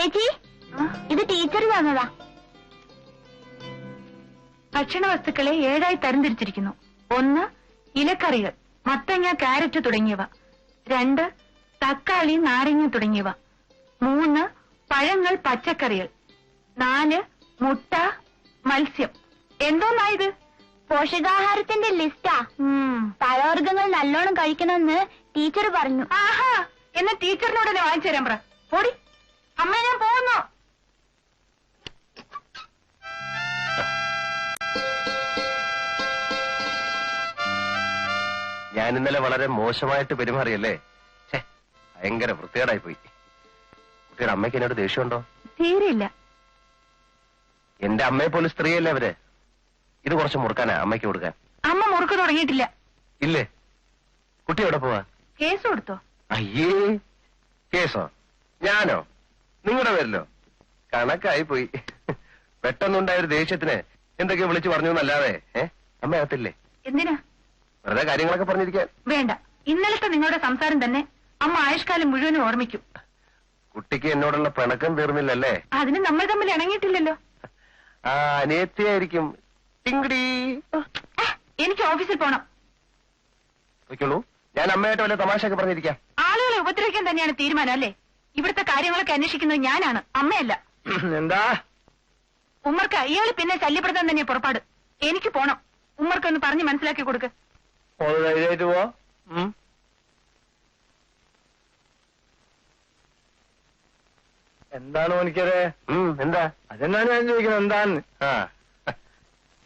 ചേച്ചി, ഇത് ടീച്ചർ തന്നതാ. ഭക്ഷണ വസ്തുക്കളെ 7ആയി തരംതിരിച്ചിരിക്കുന്നു. 1 ഇലക്കറികൾ, മത്തങ്ങ, കാരറ്റ് തുടങ്ങിയവ. 2 തക്കാളി, നാരങ്ങ തുടങ്ങിയവ. 3 പഴങ്ങൾ, പച്ചക്കറികൾ. 4 മുട്ട, മത്സ്യം. എന്തോന്നായത്? പോഷകാഹാരത്തിന്റെ ലിസ്റ്റാ. പഴവർഗ്ഗങ്ങൾ നല്ലോണം കഴിക്കണമെന്ന് ടീച്ചർ പറഞ്ഞു. ആഹാ, എന്നാ ടീച്ചറിനോട് തന്നെ വാങ്ങിച്ചു തരാൻ പറ. പോടി അമ്മ, ഞാൻ പോകുന്നു. ഞാൻ ഇന്നലെ വളരെ മോശമായിട്ട് പെരുമാറിയല്ലേ? ഭയങ്കര വൃത്തികേടായി പോയി. കുട്ടിയുടെ അമ്മയ്ക്ക് എന്നോട് ദേഷ്യമുണ്ടോ? തീരെയില്ല. എന്റെ അമ്മയെ പോലെ സ്ത്രീയല്ലേ അവര്. ഇത് കുറച്ച് മുറുക്കാനാ അമ്മയ്ക്ക് കൊടുക്കാൻ. അമ്മ മുറുക്ക് തുടങ്ങിയിട്ടില്ല. ഇല്ലേ? കുട്ടി എവിടെ പോവാ? കേസ് കൊടുത്തോ? അയ്യേ, കേസോ? ഞാനോ? നിങ്ങളുടെ പേരിലോ? കണക്കായി പോയി. പെട്ടെന്നുണ്ടായൊരു ദേഷ്യത്തിന് എന്തൊക്കെയോ വിളിച്ചു പറഞ്ഞു എന്നല്ലാതെ. അമ്മ അകത്തില്ലേ? എന്തിനാ? വെറുതെ കാര്യങ്ങളൊക്കെ പറഞ്ഞിരിക്കാൻ. വേണ്ട, ഇന്നലത്തെ നിങ്ങളുടെ സംസാരം തന്നെ അമ്മ ആയുഷ്കാലം മുഴുവനും ഓർമ്മിക്കും. കുട്ടിക്ക് എന്നോടുള്ള പിണക്കം തീർന്നില്ലല്ലേ? അതിന് നമ്മൾ തമ്മിൽ ഇണങ്ങിയിട്ടില്ലല്ലോ. ആ, അനിയത്തിയായിരിക്കും. ടിങ്കിടി. എനിക്ക് ഓഫീസിൽ പോണം. വയ്ക്കുള്ളൂ, ഞാൻ അമ്മയായിട്ട് വല്ല തമാശയൊക്കെ പറഞ്ഞിരിക്കാം. ആളുകളെ ഉപദ്രവിക്കാൻ തന്നെയാണ് തീരുമാനം അല്ലേ? ഇവിടുത്തെ കാര്യങ്ങളൊക്കെ അന്വേഷിക്കുന്നത് ഞാനാണ്, അമ്മയല്ല. എന്താ? ഉമ്മർക്ക് ഇയാള് പിന്നെ ശല്യപ്പെടുത്താൻ തന്നെ പുറപ്പാട്. എനിക്ക് പോണം. ഉമ്മർക്കൊന്ന് പറഞ്ഞ് മനസ്സിലാക്കി കൊടുക്ക്. ധൈര്യമായിട്ട് പോ. എന്താണ് എനിക്കത്? എന്താ? അതെന്നാണ് ഞാൻ ചോദിക്കുന്നത്, എന്താന്ന്?